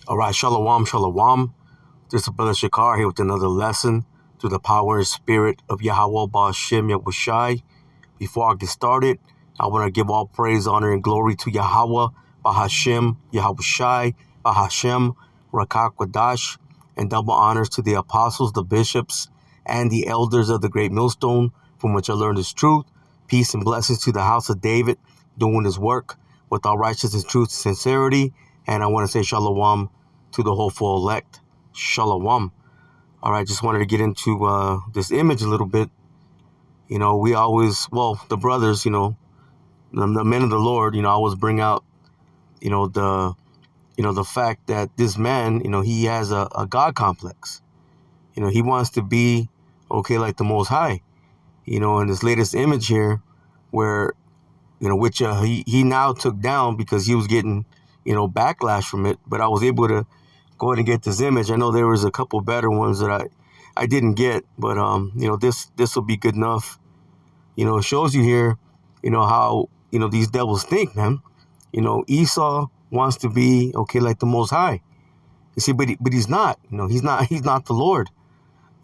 All right, shalom, shalom. This is Brother Shakar here with another lesson through the power and spirit of Yahweh Ba'Shem Yahushai. Before I get started, I want to give all praise, honor, and glory to Yahweh Ba'Hashem Yahushai Ba'Hashem Rakak Wadash, and double honors to the apostles, the bishops, and the elders of the great millstone from which I learned His truth. Peace and blessings to the house of David doing His work with all righteousness, truth, and sincerity. And I want to say shalom to the hopeful elect. Shalom. All right, just wanted to get into this image a little bit. You know, we always, the brothers, the men of the Lord, always bring out, the fact that this man, he has a God complex. He wants to be, like the Most High. In this latest image here, where, which he now took down because he was getting, backlash from it. But I was able to go ahead and get this image. I know there was a couple better ones that I didn't get, but this will be good enough. It shows you here, how these devils think, man. Esau wants to be like the Most High. You see, but he's not. He's not the Lord.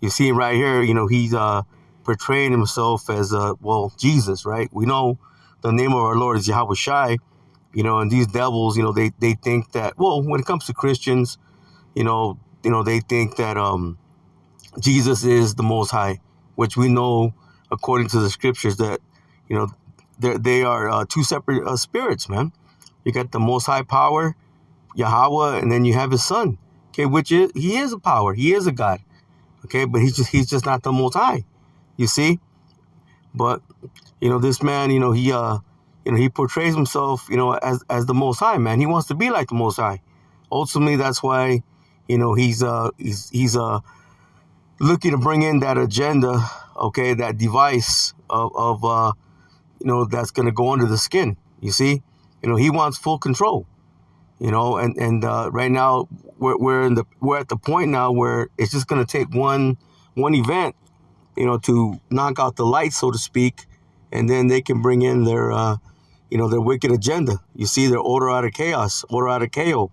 You see right here, he's portraying himself as Jesus, right? We know the name of our Lord is Yahweh Shai. And these devils, they think that, when it comes to Christians, they think that Jesus is the Most High, which we know according to the scriptures that, they are two separate spirits, man. You got the Most High power, Yahweh, and then you have His Son, which He is a power, He is a God, but he's just not the Most High, you see. But this man, he portrays himself, as the Most High, man. He wants to be like the Most High. Ultimately, that's why, he's looking to bring in that agenda, that device of that's going to go under the skin. You see, he wants full control. And right now we're at the point now where it's just going to take one event, to knock out the light, so to speak, and then they can bring in their their wicked agenda. You see, their order out of chaos, order out of chaos.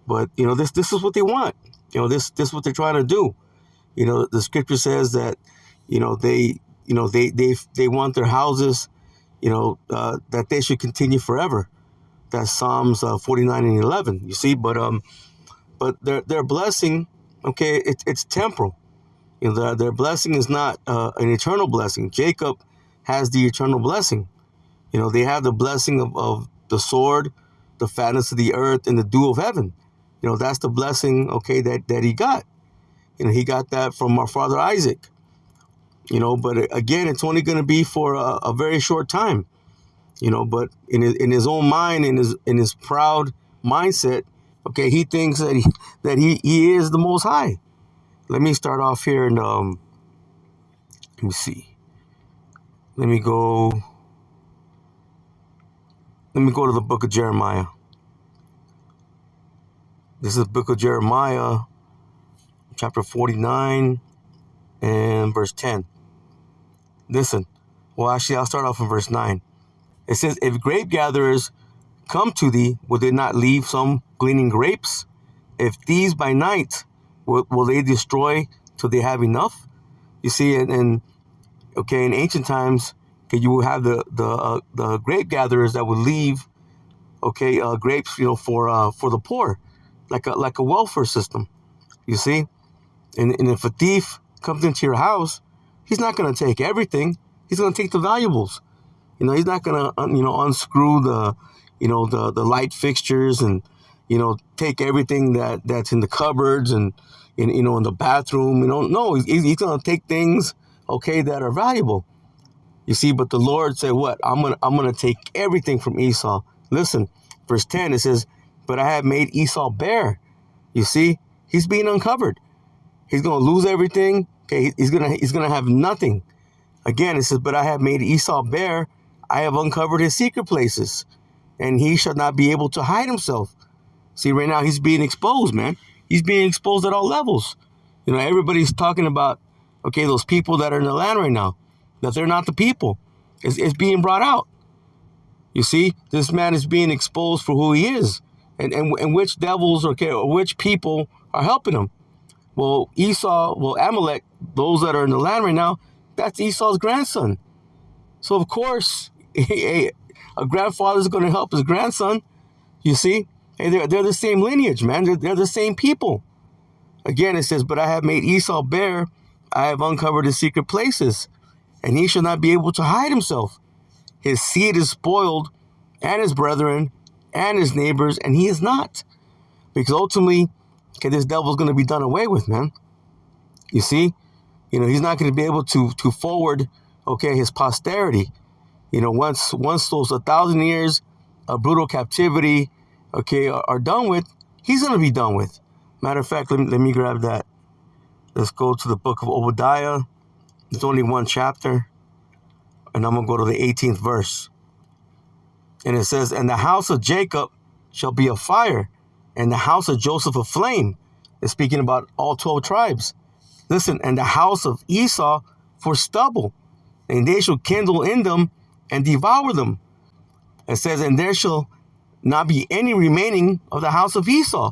But this is what they want. This is what they're trying to do. The scripture says that they want their houses, that they should continue forever. That's Psalms 49 and 11. You see, but their blessing, it's temporal. Their blessing is not an eternal blessing. Jacob has the eternal blessing. They have the blessing of the sword, the fatness of the earth, and the dew of heaven. That's the blessing, that he got. He got that from our father Isaac. But again, it's only going to be for a very short time. But in his own mind, in his proud mindset, he thinks that he is the Most High. Let me start off here and let me see. Let me go to the book of Jeremiah. This is the book of Jeremiah, chapter 49 and verse 10. Listen. Well, actually, I'll start off in verse 9. It says, if grape gatherers come to thee, will they not leave some gleaning grapes? If thieves by night, will they destroy till they have enough? You see, and in ancient times, you will have the grape gatherers that would leave, grapes, for the poor, like a welfare system. You see, and if a thief comes into your house, he's not going to take everything. He's going to take the valuables. He's not going to unscrew the light fixtures and take everything that's in the cupboards and in the bathroom. No, he's going to take things that are valuable. You see, but the Lord said, what? I'm gonna take everything from Esau. Listen, verse 10, it says, but I have made Esau bare. You see, he's being uncovered. He's gonna lose everything. He's gonna have nothing. Again, it says, but I have made Esau bare. I have uncovered his secret places, and he shall not be able to hide himself. See, right now he's being exposed, man. He's being exposed at all levels. Everybody's talking about, those people that are in the land right now, that they're not the people. It's being brought out. You see, this man is being exposed for who he is. And which devils, okay, or which people are helping him? Well, Esau, well, Amalek, those that are in the land right now, that's Esau's grandson. So, of course, a grandfather is going to help his grandson, you see? And they're the same lineage, man. They're the same people. Again, it says, but I have made Esau bare. I have uncovered his secret places, and he shall not be able to hide himself. His seed is spoiled, and his brethren, and his neighbors, and he is not. Because ultimately, okay, this devil's going to be done away with, man. You see? You know, he's not going to be able to forward, okay, his posterity. You know, once those 1,000 years of brutal captivity, okay, are done with, he's going to be done with. Matter of fact, let me grab that. Let's go to the book of Obadiah. There's only one chapter. And I'm going to go to the 18th verse. And it says, and the house of Jacob shall be a fire, and the house of Joseph a flame. It's speaking about all 12 tribes. Listen, and the house of Esau for stubble, and they shall kindle in them and devour them. It says, and there shall not be any remaining of the house of Esau,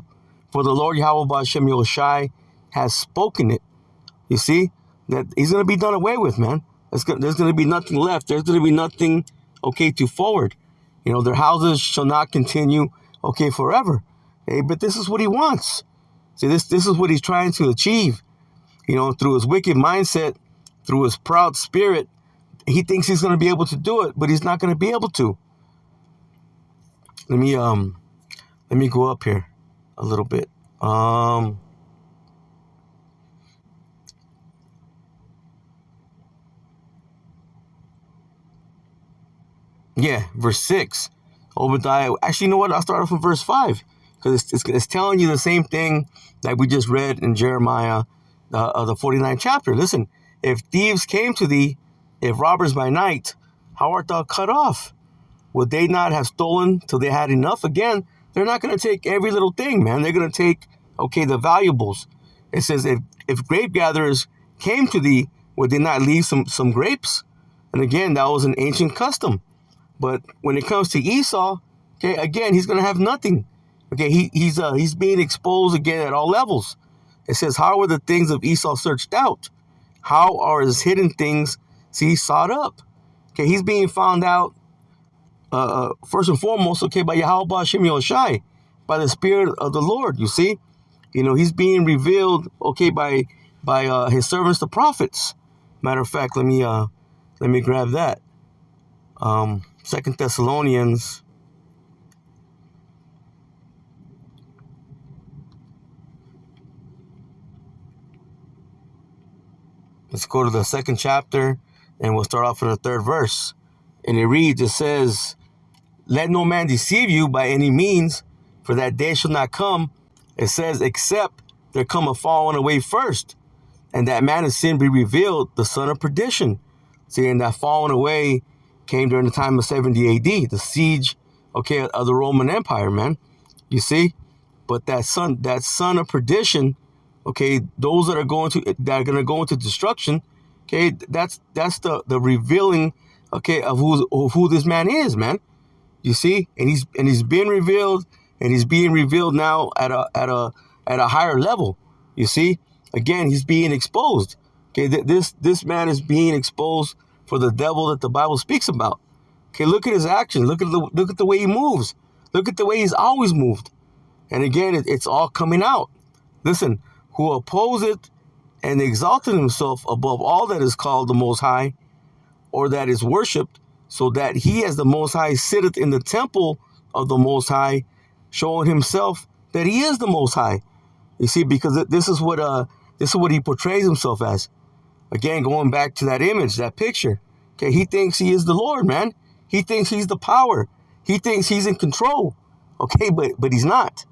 for the Lord Yahweh Ba'ashem Yoshai has spoken it. You see, that he's going to be done away with, man. There's going to be nothing left. There's going to be nothing, okay, to forward. You know, their houses shall not continue, okay, forever. Hey, but this is what he wants. See, this is what he's trying to achieve. You know, through his wicked mindset, through his proud spirit, he thinks he's going to be able to do it, but he's not going to be able to. Let me go up here a little bit. Yeah, verse 6. Obadiah. Actually, you know what? I'll start off with verse 5. Because it's telling you the same thing that we just read in Jeremiah, the 49th chapter. Listen, if thieves came to thee, if robbers by night, how art thou cut off? Would they not have stolen till they had enough? Again, they're not going to take every little thing, man. They're going to take, okay, the valuables. It says, if grape gatherers came to thee, would they not leave some grapes? And again, that was an ancient custom. But when it comes to Esau, okay, again, he's going to have nothing. Okay, he's being exposed again at all levels. It says, how are the things of Esau searched out? How are his hidden things, sought up? Okay, he's being found out, first and foremost, okay, by Yahweh Ba'ashem Yoshai, by the Spirit of the Lord, you see? You know, he's being revealed, okay, by his servants, the prophets. Matter of fact, let me grab that. 2 Thessalonians. Let's go to the 2nd chapter, and we'll start off in the 3rd verse. And it reads, it says, let no man deceive you by any means, for that day shall not come. It says, except there come a falling away first, and that man of sin be revealed, the son of perdition. See, and that falling away came during the time of 70 AD, the siege, okay, of the Roman Empire, man. You see? But that son of perdition, okay, those that are going to go into destruction, okay, that's the revealing, okay, of who this man is, man. You see? And he's being revealed, and he's being revealed now at a higher level. You see? Again, he's being exposed. Okay, this man is being exposed for the devil that the Bible speaks about. Okay, look at his actions. Look at the way he moves. Look at the way he's always moved. And again, it's all coming out. Listen, who opposeth and exalted himself above all that is called the Most High, or that is worshipped, so that he as the Most High sitteth in the temple of the Most High, showing himself that he is the Most High. You see, because this is what he portrays himself as. Again, going back to that image, that picture. Okay, he thinks he is the Lord, man. He thinks he's the power. He thinks he's in control. Okay, but he's not.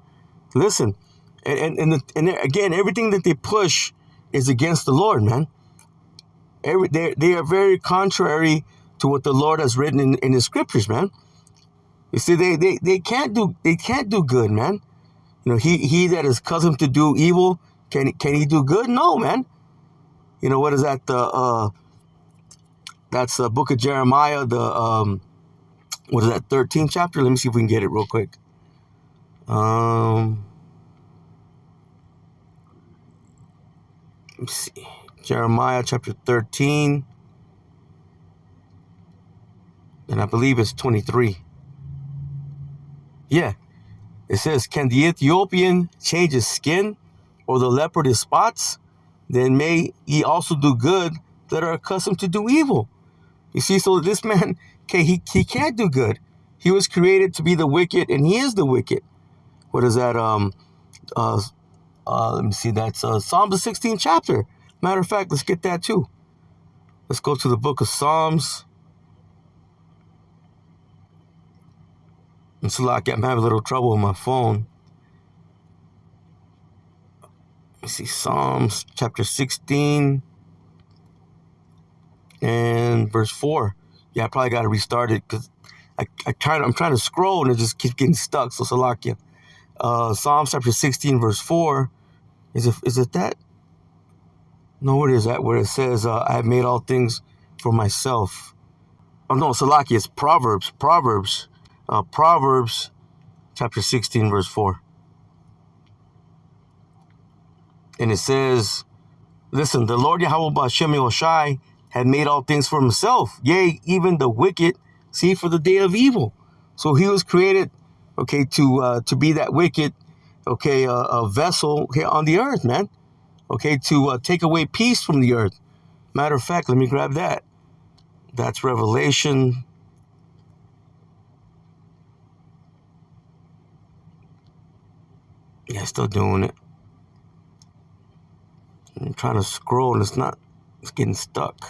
Listen, and again, everything that they push is against the Lord, man. They are very contrary to what the Lord has written in his scriptures, man. You see, they can't do good, man. You know, he that is accustomed to do evil, can he do good? No, man. You know, what is that? That's the book of Jeremiah, what is that, 13th chapter? Let me see if we can get it real quick. Let me see. Jeremiah chapter 13. And I believe it's 23. Yeah. It says, can the Ethiopian change his skin, or the leopard his spots? Then may ye also do good that are accustomed to do evil. You see, so this man, okay, he can't do good. He was created to be the wicked, and he is the wicked. What is that? Let me see. That's Psalm the 16th chapter. Matter of fact, let's get that too. Let's go to the book of Psalms. It's like I'm having a little trouble with my phone. Let me see. Psalms chapter 16 and verse 4. Yeah, I probably got to restart it because I'm trying to scroll and it just keeps getting stuck. So Salakia. Psalms chapter 16 verse 4. Is it that? No, what is that? Where it says, I have made all things for myself. Oh no, Salakia, it's Proverbs. Proverbs chapter 16 verse 4. And it says, listen, the Lord Yahweh B'Shem Yoshai had made all things for himself, yea, even the wicked, see, for the day of evil. So he was created, okay, to be that wicked, okay, a vessel here on the earth, man. Okay, to take away peace from the earth. Matter of fact, let me grab that. That's Revelation. Yeah, still doing it. I'm trying to scroll and it's getting stuck.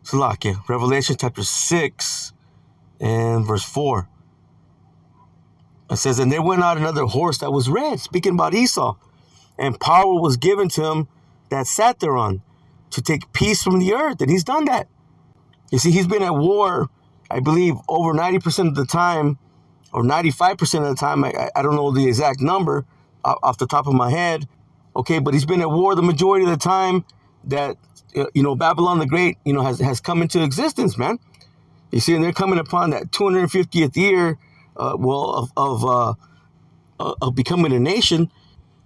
Salakia, Revelation chapter 6 and verse 4. It says, and there went out another horse that was red, speaking about Esau, and power was given to him that sat thereon to take peace from the earth. And he's done that. You see, he's been at war, I believe, over 90% of the time, or 95% of the time. I don't know the exact number off the top of my head. Okay, but he's been at war the majority of the time that, Babylon the Great, has come into existence, man. You see, and they're coming upon that 250th year, of becoming a nation,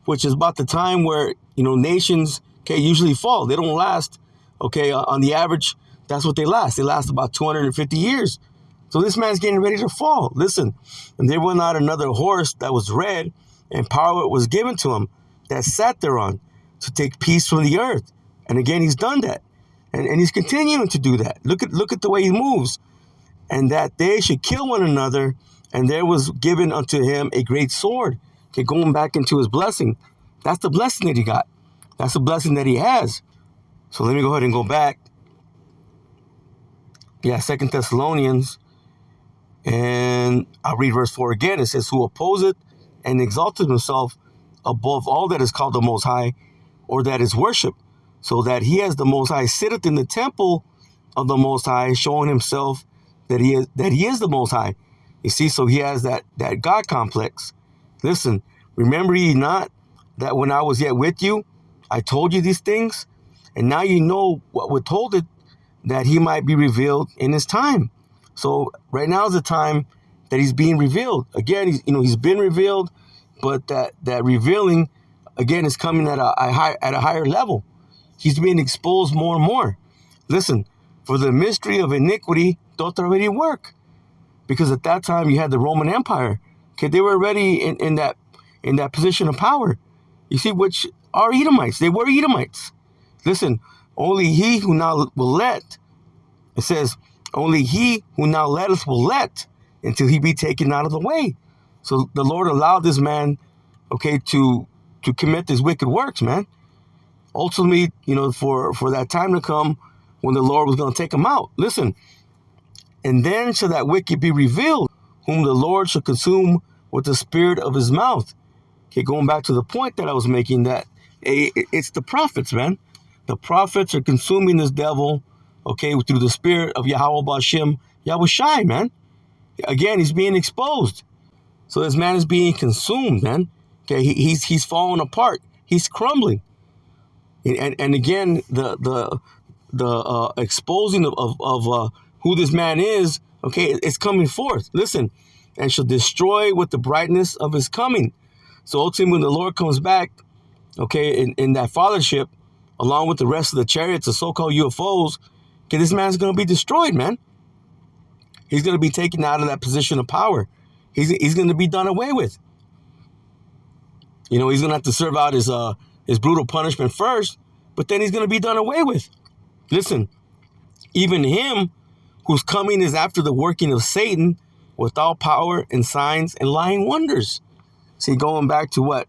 which is about the time where, nations, okay, usually fall. They don't last, okay, on the average, that's what they last. They last about 250 years. So this man's getting ready to fall. Listen, and there went out another horse that was red, and power was given to him that sat thereon to take peace from the earth. And again, he's done that. And he's continuing to do that. Look at the way he moves. And that they should kill one another, and there was given unto him a great sword. Okay, going back into his blessing. That's the blessing that he got. That's the blessing that he has. So let me go ahead and go back. Yeah, 2 Thessalonians. And I'll read verse 4 again. It says, who opposeth and exalteth himself above all that is called the Most High, or that is worship, so that he as the Most High sitteth in the temple of the Most High, showing himself that he is the Most High. You see, so he has that God complex. Listen, remember ye not that when I was yet with you, I told you these things, and now you know what withhold it, that he might be revealed in his time. So right now is the time that he's being revealed. Again, he's been revealed, but that revealing again is coming at a higher level. He's being exposed more and more. Listen, for the mystery of iniquity doth already work, because at that time you had the Roman Empire. Okay, they were already in that position of power. You see, which are Edomites. They were Edomites. Listen, only he who now will let. It says, only he who now letteth will let until he be taken out of the way. So the Lord allowed this man, okay, to commit these wicked works, man. Ultimately, for that time to come when the Lord was going to take him out. Listen, and then shall that wicked be revealed, whom the Lord shall consume with the spirit of his mouth. Okay, going back to the point that I was making, that it's the prophets, man. The prophets are consuming this devil, okay, through the spirit of Yahweh B'Shem Yahushai, man. Again, he's being exposed. So this man is being consumed, man. Okay, he's falling apart. He's crumbling. And again, the exposing of who this man is, okay, it's coming forth. Listen, and shall destroy with the brightness of his coming. So ultimately, when the Lord comes back, okay, in that fathership, along with the rest of the chariots, the so-called UFOs, okay, this man's going to be destroyed, man. He's going to be taken out of that position of power. He's going to be done away with. You know, he's going to have to serve out his brutal punishment first, but then he's going to be done away with. Listen, even him whose coming is after the working of Satan with all power and signs and lying wonders. See, going back to what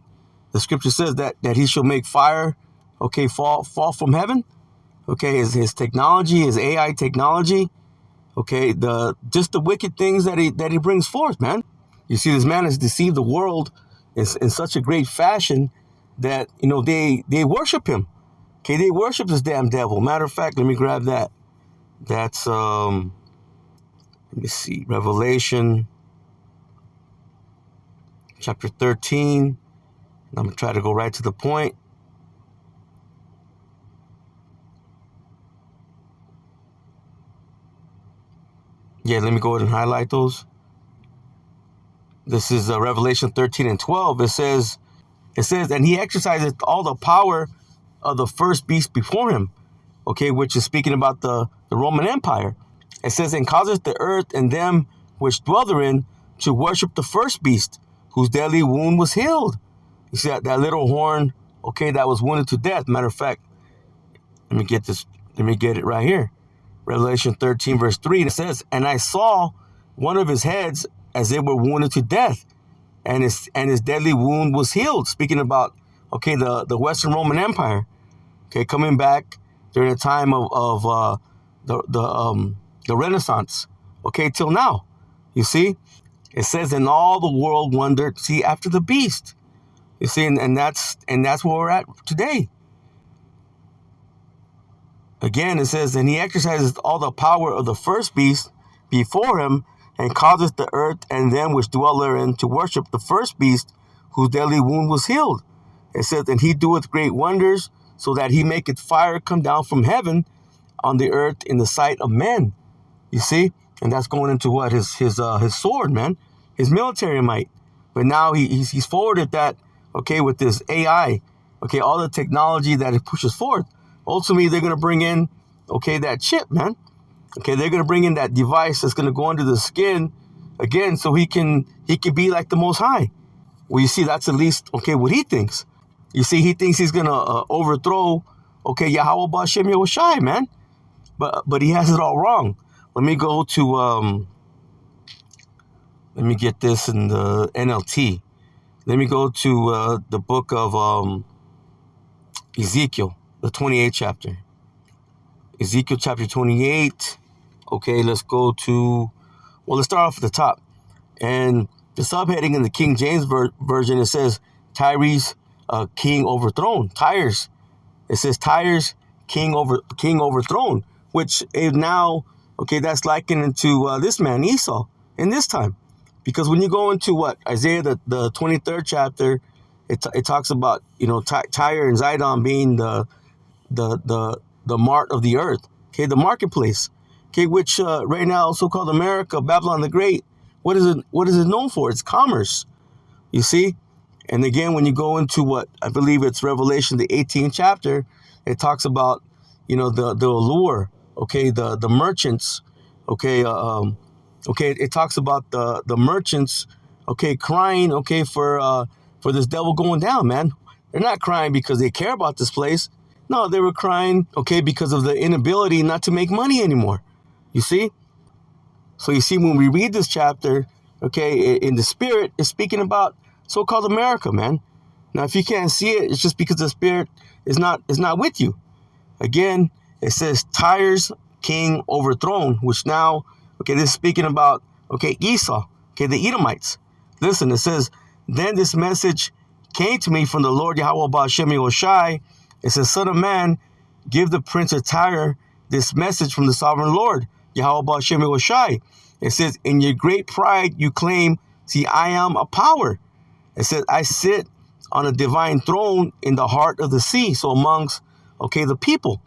the scripture says, that he shall make fire, okay, fall from heaven. Okay, his technology, his AI technology, okay, just the wicked things that he brings forth, man. You see, this man has deceived the world in such a great fashion that, you know, they worship him. Okay, they worship this damn devil. Matter of fact, let me grab that. That's let me see, Revelation chapter 13. I'm gonna try to go right to the point. Yeah, let me go ahead and highlight those. This is Revelation 13 and 12. It says, and he exercises all the power of the first beast before him. Okay, which is speaking about the Roman Empire. It says, and causes the earth and them which dwell therein to worship the first beast, whose deadly wound was healed. You see that little horn, okay, that was wounded to death. Matter of fact, let me get it right here. Revelation 13, verse 3, it says, and I saw one of his heads as they were wounded to death, and his deadly wound was healed. Speaking about, okay, the Western Roman Empire, okay, coming back during the time of the Renaissance, okay, till now. You see, it says, and all the world wondered, see, after the beast. You see, and that's where we're at today. Again, it says, and he exercises all the power of the first beast before him, and causes the earth and them which dwell therein to worship the first beast, whose deadly wound was healed. It says, and he doeth great wonders, so that he maketh fire come down from heaven on the earth in the sight of men. You see, and that's going into what his sword, man, his military might. But now he's forwarded that, okay, with this AI, okay, all the technology that it pushes forth. Ultimately, they're going to bring in, okay, that chip, man. Okay, they're going to bring in that device that's going to go under the skin, again, so he can be like the Most High. Well, you see, that's at least, okay, what he thinks. You see, he thinks he's going to overthrow, okay, Yahweh Ba'Shem Yahushai, man. But he has it all wrong. Let me go to, let me get this in the NLT. Let me go to the book of Ezekiel, the 28th chapter. Ezekiel chapter 28. Okay, let's go to, well, let's start off at the top. And the subheading in the King James Version, it says, Tyre's king overthrown. Tyre's. It says Tyre's king overthrown, which is now, okay, that's likened to this man, Esau, in this time. Because when you go into what? Isaiah, the 23rd chapter, it talks about, you know, Tyre and Zidon being the mart of the earth, okay, the marketplace, okay, which right now, so-called America, Babylon the Great, what is it known for? It's commerce, you see. And again, when you go into what I believe it's Revelation, the 18th chapter, it talks about, you know, the allure, okay, the merchants, okay, okay, it talks about the merchants, okay, crying, okay, for this devil going down, man. They're not crying because they care about this place. No, they were crying, okay, because of the inability not to make money anymore. You see? So you see, when we read this chapter, okay, in the spirit, it's speaking about so-called America, man. Now, if you can't see it, it's just because the spirit is not with you. Again, it says Tyre's king overthrown, which now, okay, this is speaking about, okay, Esau, okay, the Edomites. Listen, it says, then this message came to me from the Lord Yahweh Ba'Shem Yahushai. It says, son of man, give the prince of Tyre this message from the sovereign Lord, Yahweh Ba'Shem Yahushai. It says, in your great pride you claim, see, I am a power. It says, I sit on a divine throne in the heart of the sea, so amongst, okay, the people.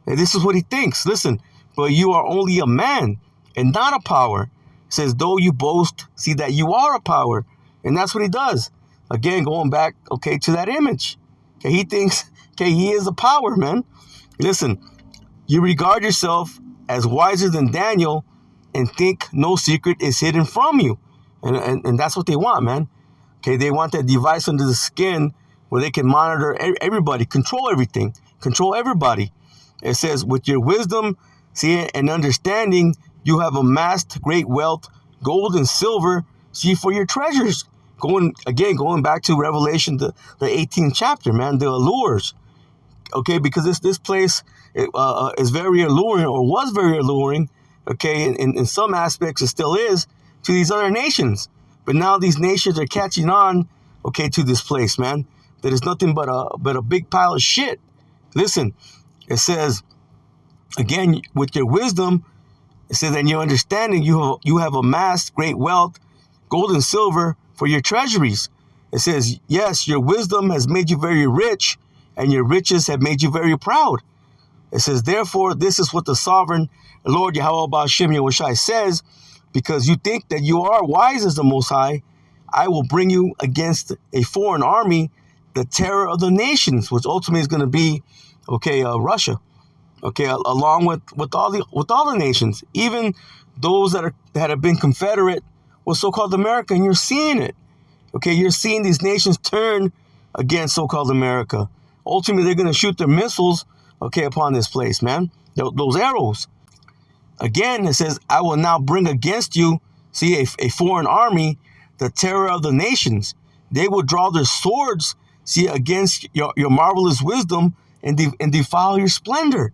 And this is what he thinks. Listen, but you are only a man and not a power. says, though you boast, see that you are a power. And that's what he does. Again, going back, okay, to that image. Okay, he thinks, okay, he is a power, man. Listen, you regard yourself as wiser than Daniel and think no secret is hidden from you. And that's what they want, man. Okay, they want that device under the skin where they can monitor everybody, control everything, control everybody. It says, with your wisdom, see, and understanding, you have amassed great wealth, gold and silver, see, for your treasures. Going back to Revelation, the 18th chapter, man, the allures. Okay, because this place is very alluring, or was very alluring. Okay, in some aspects it still is, to these other nations. But now these nations are catching on, okay, to this place, man. That is nothing but a big pile of shit. Listen, it says, again, with your wisdom, it says, and your understanding, you have amassed great wealth, gold and silver, for your treasuries. It says, yes, your wisdom has made you very rich, and your riches have made you very proud. It says, therefore, this is what the sovereign Lord Yahweh Ba'ashem Yahushai says, because you think that you are wise as the Most High, I will bring you against a foreign army, the terror of the nations, which ultimately is going to be, okay, Russia, okay, along with all the nations, even those that have been confederate with so-called America, and you're seeing it, okay, you're seeing these nations turn against so-called America. Ultimately, they're going to shoot their missiles, okay, upon this place, man, those arrows. Again, it says, I will now bring against you, see, a foreign army, the terror of the nations. They will draw their swords, see, against your marvelous wisdom and defile your splendor.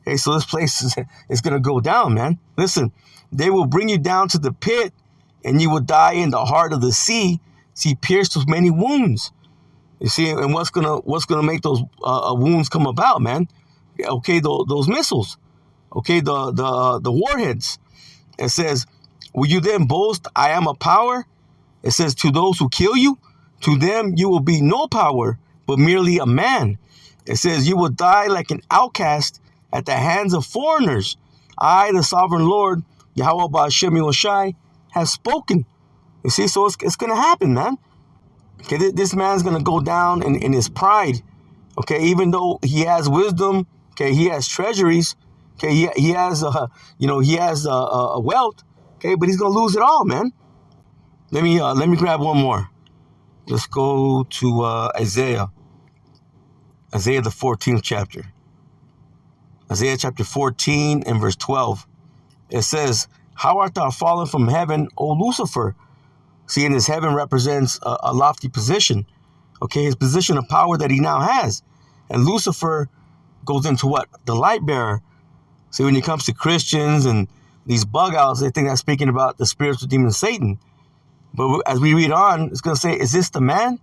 Okay, so this place is going to go down, man. Listen, they will bring you down to the pit, and you will die in the heart of the sea, see, pierced with many wounds. You see, and what's gonna make those wounds come about, man? Okay, those missiles. Okay, the warheads. It says, will you then boast, I am a power? It says, to those who kill you, to them you will be no power, but merely a man. It says, you will die like an outcast at the hands of foreigners. I, the sovereign Lord, Yahweh Ba'ashem Yahushai, have spoken. You see, so it's going to happen, man. Okay, this man's going to go down in his pride. Okay, even though he has wisdom, okay, he has treasuries, okay, he has a wealth, okay, but he's going to lose it all, man. Let me grab one more. Let's go to Isaiah the 14th chapter. Isaiah chapter 14 and verse 12. It says, how art thou fallen from heaven, O Lucifer? See, and his heaven represents a lofty position. Okay, his position of power that he now has. And Lucifer goes into what? The light bearer. See, when it comes to Christians and these bug outs, they think that's speaking about the spiritual demon Satan. But as we read on, it's going to say, is this the man?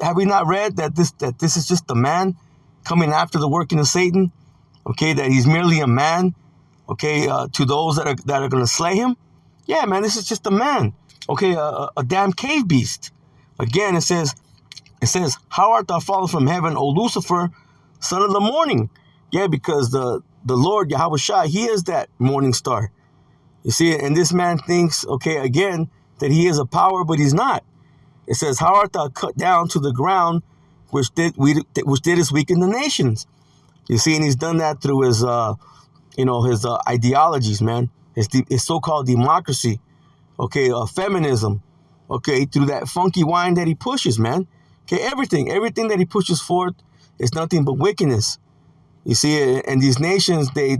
Have we not read that this is just the man coming after the working of Satan? Okay, that he's merely a man, okay, to those that are going to slay him? Yeah, man, this is just a man. Okay, a damn cave beast. Again, it says, how art thou fallen from heaven, O Lucifer, son of the morning? Yeah, because the Lord, Yahweh Shai, he is that morning star. You see, and this man thinks, okay, again, that he is a power, but he's not. It says, how art thou cut down to the ground, which didst weaken the nations? You see, and he's done that through his, his ideologies, man. His so-called democracy, okay, feminism, okay, through that funky wine that he pushes, man. Okay, everything that he pushes forth is nothing but wickedness. You see, and these nations, they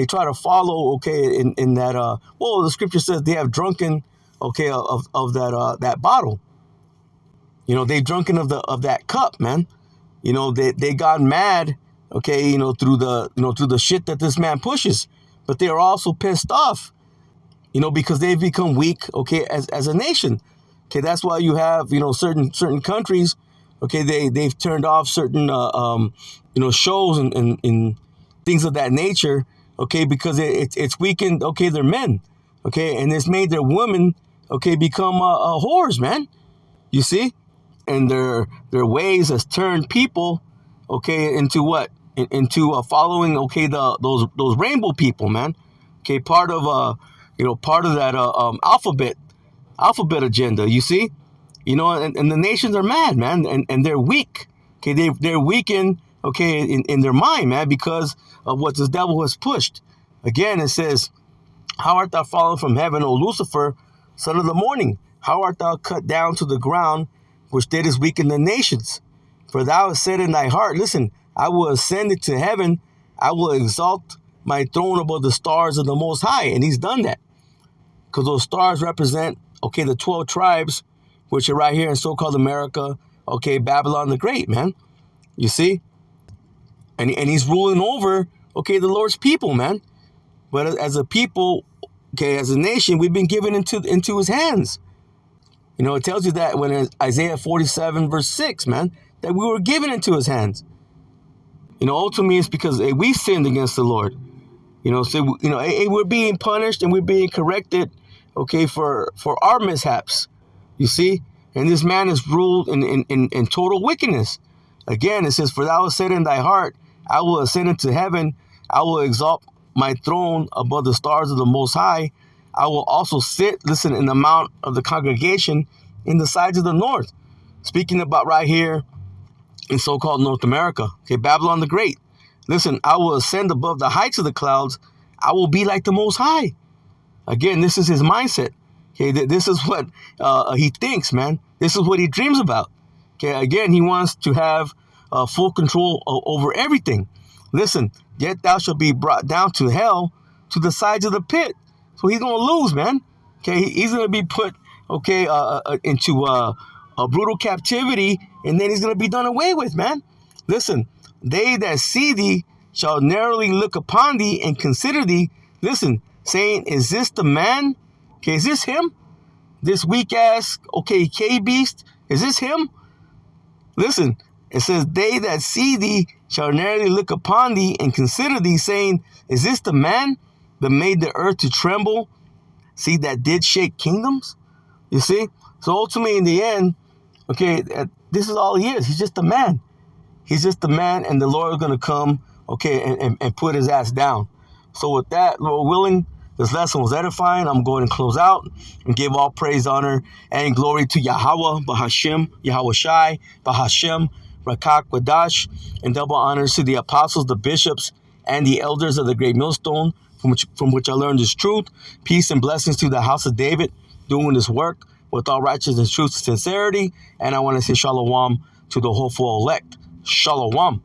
try to follow, okay, in that, the scripture says they have drunken, okay, of that bottle. You know, they've drunken of that cup, man. You know, they got mad, okay, through the shit that this man pushes. But they are also pissed off, because they've become weak, okay, as a nation. Okay, that's why you have, certain countries, okay, they've turned off certain, shows and things of that nature, okay, because it's weakened, okay, their men, okay, and it's made their women, okay, become whores, man. You see? And their ways has turned people, okay, into what? Into following, okay, those rainbow people, man. Okay, part of part of that alphabet agenda. You see, and the nations are mad, man, and they're weak. Okay, they're weakened. Okay, in their mind, man, because of what this devil has pushed. Again, it says, "How art thou fallen from heaven, O Lucifer, son of the morning? How art thou cut down to the ground, which didst weaken the nations? For thou hast said in thy heart, listen, I will ascend into heaven. I will exalt my throne above the stars of the Most High." And he's done that. Because those stars represent, the 12 tribes, which are right here in so-called America, Babylon the Great, man. You see? And he's ruling over, the Lord's people, man. But as a people, as a nation, we've been given into his hands. It tells you that when in Isaiah 47, verse 6, man, that we were given into his hands. Ultimately, it's because we sinned against the Lord. So, we're being punished and we're being corrected, for our mishaps, you see? And this man is ruled in total wickedness. Again, it says, "For thou hast said in thy heart, I will ascend into heaven. I will exalt my throne above the stars of the Most High. I will also sit, listen, in the mount of the congregation in the sides of the north." Speaking about right here in so-called North America, Babylon the Great. Listen, "I will ascend above the heights of the clouds. I will be like the Most High." Again, this is his mindset. This is what he thinks, man. This is what he dreams about. Again, he wants to have full control over everything. Listen, "Yet thou shalt be brought down to hell, to the sides of the pit." So he's going to lose, man. He's going to be put, into a brutal captivity, and then he's going to be done away with, man. Listen, "They that see thee shall narrowly look upon thee and consider thee," listen, saying, "Is this the man? Is this him? This weak ass, K-beast? Is this him?" Listen, it says, "They that see thee shall narrowly look upon thee and consider thee, saying, Is this the man that made the earth to tremble? See, that did shake kingdoms?" You see? So ultimately, in the end, this is all he is. He's just a man. He's just a man, and the Lord is going to come, and put his ass down. So with that, Lord willing, this lesson was edifying. I'm going to close out and give all praise, honor, and glory to Yahweh, Bahashim, Yahweh Shai, Bahashim, Rakak, Wadash, and double honors to the apostles, the bishops, and the elders of the great millstone, from which I learned this truth. Peace and blessings to the house of David, doing this work with all righteousness, truth, and sincerity. And I want to say shalom to the hopeful elect. Shalom.